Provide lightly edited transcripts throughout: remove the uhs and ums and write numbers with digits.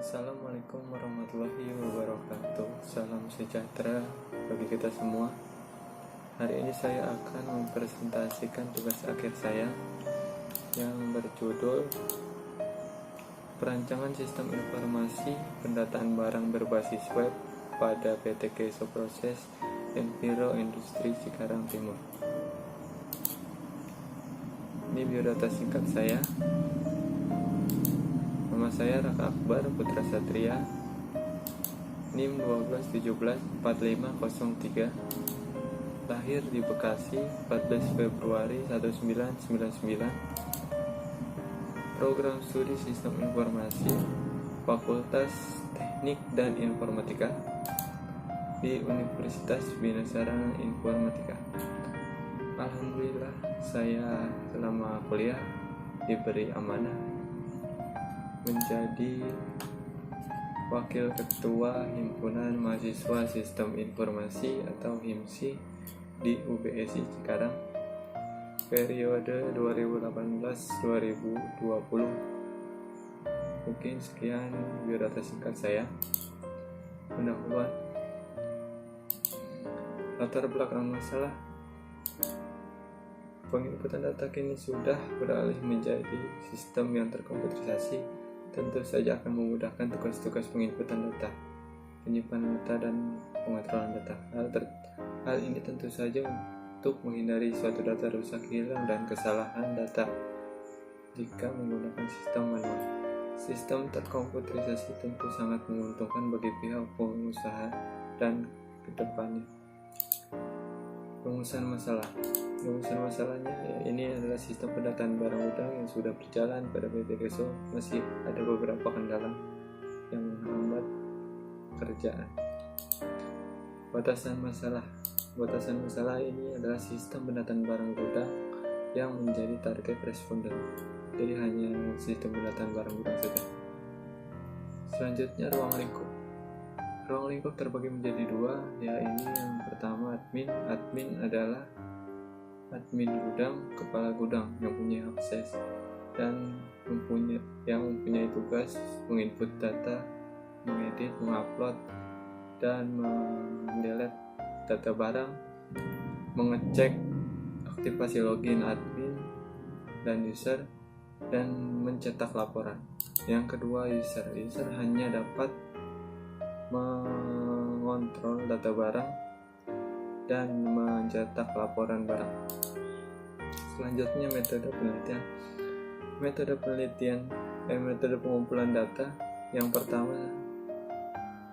Assalamualaikum warahmatullahi wabarakatuh. Salam sejahtera bagi kita semua. Hari ini saya akan mempresentasikan tugas akhir saya yang berjudul Perancangan Sistem Informasi Pendataan Barang Berbasis Web pada PT Keso Proses Enviro Industri Cikarang Timur. Ini biodata singkat saya. Nama saya Raka Akbar Putra Satria, NIM 12174503, lahir di Bekasi 14 Februari 1999, program studi Sistem Informasi, Fakultas Teknik dan Informatika di Universitas Bina-Sarana Informatika. Alhamdulillah, saya selama kuliah diberi amanah menjadi Wakil Ketua Himpunan Mahasiswa Sistem Informasi atau HIMSI di UBSI Cikarang periode 2018-2020. Mungkin sekian biodata singkat saya. Pendahuluan. Latar belakang masalah. Penginputan data kini sudah beralih menjadi sistem yang terkomputerisasi. Tentu saja akan memudahkan tugas-tugas penginputan data, penyimpanan data, dan pengontrolan data. Hal ini tentu saja untuk menghindari suatu data rusak, hilang, dan kesalahan data jika menggunakan sistem manual. Sistem terkomputerisasi tentu sangat menguntungkan bagi pihak pengusaha dan kedepannya. Rumusan masalahnya ini adalah sistem pendataan barang gudang yang sudah berjalan pada PT Keso. Masih ada beberapa kendala yang menghambat kerjaan. Batasan masalah ini adalah sistem pendataan barang gudang yang menjadi target responden. Jadi hanya sistem pendataan barang gudang saja. Selanjutnya, ruang lingkup. Ruang lingkup terbagi menjadi dua, yaitu yang pertama admin adalah admin gudang, kepala gudang yang punya akses dan mempunyai tugas menginput data, mengedit, mengupload, dan mendelete data barang, mengecek aktivasi login admin dan user, dan mencetak laporan. Yang kedua, user hanya dapat mengontrol data barang dan mencetak laporan barang. Selanjutnya, metode pengumpulan data. Yang pertama,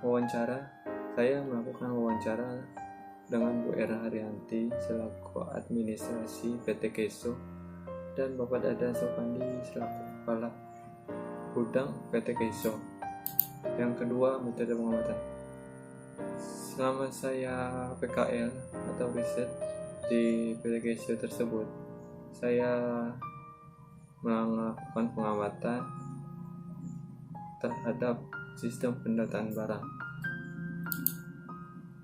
wawancara. Saya melakukan wawancara dengan Bu Era Haryanti selaku administrasi PT Keso dan Bapak Dadan Sopandi selaku kepala gudang PT Keso. Yang kedua, metode pengamatan. Selama saya PKL atau riset di PT Keso tersebut, saya melakukan pengamatan terhadap sistem pendataan barang.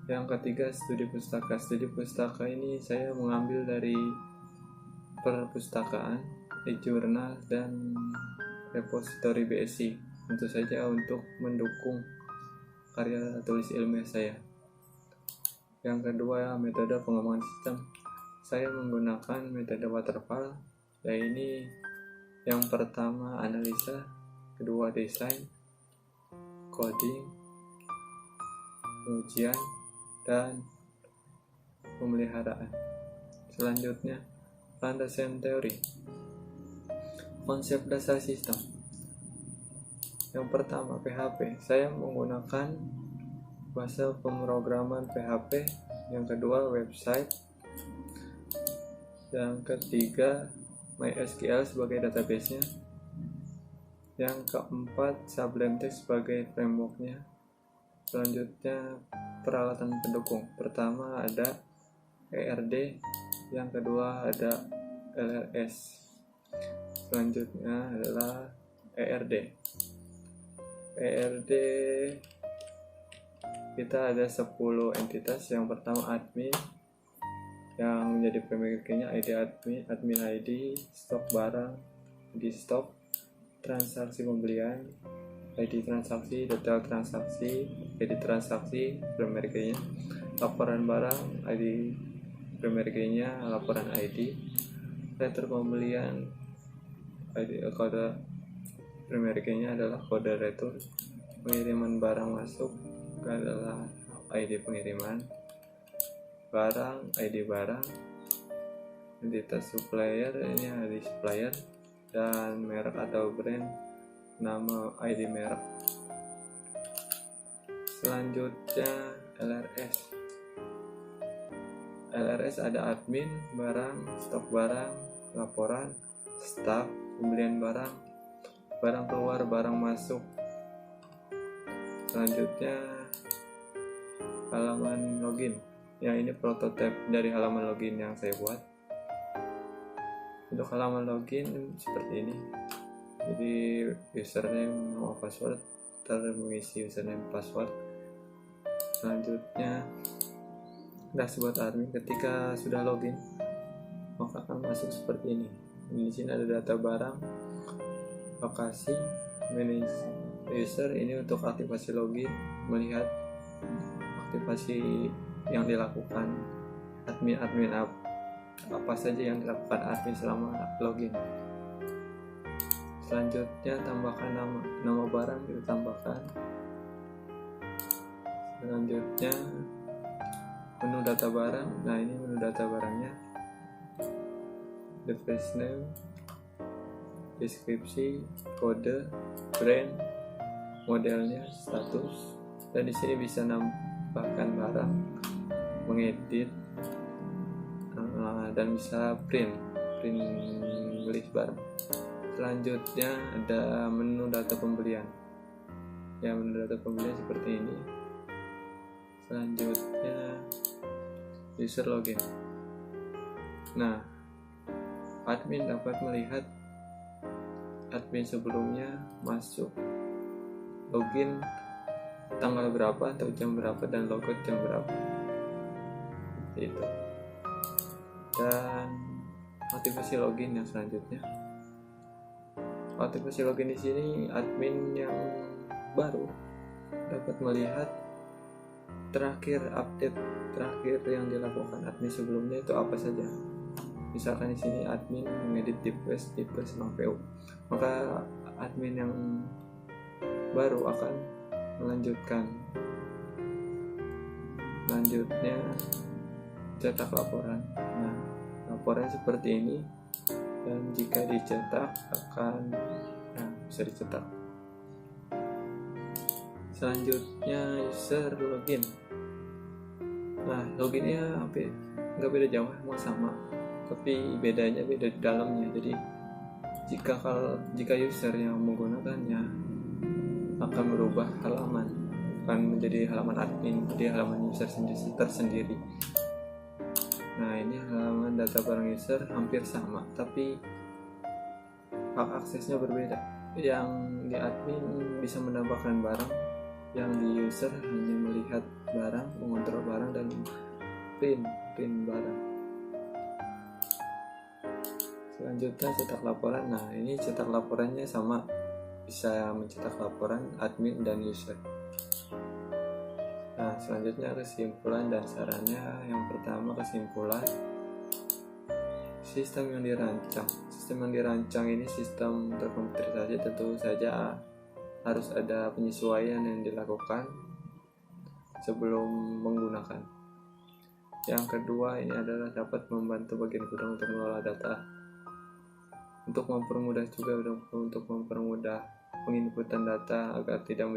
Yang ketiga, studi pustaka. Studi pustaka ini saya mengambil dari perpustakaan, e-jurnal, dan repositori BSI, tentu saja untuk mendukung karya tulis ilmiah saya. Yang kedua, metode pengembangan sistem. Saya menggunakan metode waterfall, yaitu yang pertama analisa, kedua desain, coding, pengujian, dan pemeliharaan. Selanjutnya, landasan teori. Konsep dasar sistem. Yang pertama, PHP. Saya menggunakan bahasa pemrograman PHP. Yang kedua, website. Yang ketiga, MySQL sebagai database-nya. Yang keempat, Sublime Text sebagai framework-nya. Selanjutnya, peralatan pendukung. Pertama ada ERD, yang kedua ada LRS. Selanjutnya adalah ERD. Kita ada 10 entitas. Yang pertama admin, yang menjadi pemiliknya ID admin ID, stok barang, di stok, transaksi pembelian, ID transaksi, detail transaksi, ID transaksi, primary key-nya, laporan barang, ID primary key-nya, laporan ID, retur pembelian, ID kode primary key-nya adalah kode retur, pengiriman barang masuk adalah ID pengiriman, barang, ID barang, identitas supplier, ini ID supplier, dan merek atau brand, nama ID merek. Selanjutnya LRS ada admin, barang, stok barang, laporan, staff, pembelian barang, barang keluar, barang masuk. Selanjutnya halaman login. Ya, ini prototipe dari halaman login yang saya buat. Untuk halaman login seperti ini. Jadi username, nama, password, mengisi username, password. Selanjutnya dashboard admin. Ketika sudah login, maka akan masuk seperti ini. Di sini ada data barang, lokasi, manage user. Ini untuk aktivasi login, melihat aktivasi yang dilakukan admin apa saja yang dilakukan admin selama login. Selanjutnya tambahkan nama barang, kita tambahkan. Selanjutnya menu data barang. Nah, ini menu data barangnya, device name, deskripsi, kode, brand, modelnya, status, dan di sini bisa nambahkan barang, mengedit, dan bisa print list barang. Selanjutnya ada menu data pembelian. Ya, menu data pembelian seperti ini. Selanjutnya user login. Nah, admin dapat melihat admin sebelumnya masuk login tanggal berapa atau jam berapa dan logout jam berapa. Itu. Dan aktivasi login yang selanjutnya. Aktivasi login di sini admin yang baru dapat melihat update terakhir yang dilakukan admin sebelumnya itu apa saja. Misalkan di sini admin mengedit device PU, maka admin yang baru akan melanjutkan. Selanjutnya cetak laporan. Nah, laporan seperti ini, dan jika dicetak akan bisa dicetak. Selanjutnya user login. Nah, loginnya nggak beda jauh, mau sama, tapi bedanya beda di dalamnya. Jadi jika user yang menggunakannya akan merubah halaman, akan menjadi halaman admin, jadi halaman user tersendiri. Nah, ini halaman data barang user hampir sama, tapi hak aksesnya berbeda. Yang di admin bisa menambahkan barang, yang di user hanya melihat barang, mengontrol barang, dan print barang. Selanjutnya cetak laporan. Nah, ini cetak laporannya sama, bisa mencetak laporan admin dan user. Nah, selanjutnya kesimpulan dan sarannya. Yang pertama, kesimpulan. Sistem yang dirancang ini sistem terkomputerisasi, tentu saja harus ada penyesuaian yang dilakukan sebelum menggunakan. Yang kedua, ini adalah dapat membantu bagian gudang untuk mengelola data, untuk mempermudah penginputan data agar tidak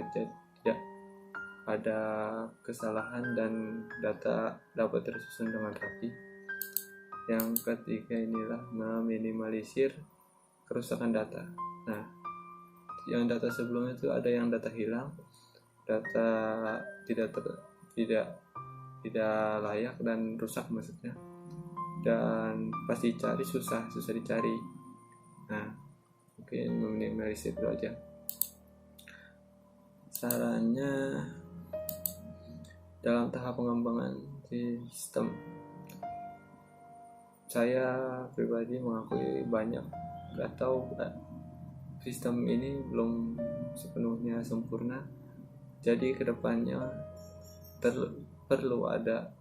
ada kesalahan dan data dapat tersusun dengan rapi. Yang ketiga, inilah meminimalisir kerusakan data. Nah, yang data sebelumnya itu ada yang data hilang, data tidak layak dan rusak maksudnya, dan pas dicari susah dicari. Nah, mungkin meminimalisir itu aja. Sarannya, dalam tahap pengembangan sistem, saya pribadi mengakui banyak sistem ini belum sepenuhnya sempurna, jadi kedepannya perlu ada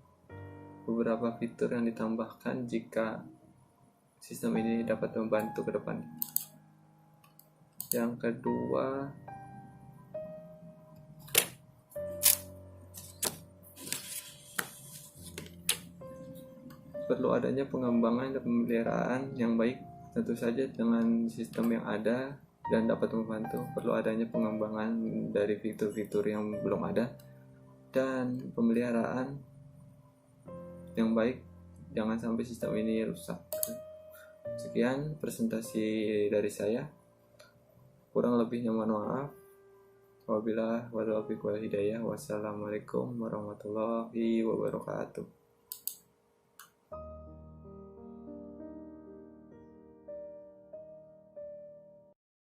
beberapa fitur yang ditambahkan jika sistem ini dapat membantu ke depan. Yang kedua, perlu adanya pengembangan dan pemeliharaan yang baik. Tentu saja dengan sistem yang ada dan dapat membantu, perlu adanya pengembangan dari fitur-fitur yang belum ada dan pemeliharaan yang baik. Jangan sampai sistem ini rusak. Sekian presentasi dari saya. Kurang lebihnya mohon maaf. Wabillahi wal hidayah. Wassalamualaikum warahmatullahi wabarakatuh.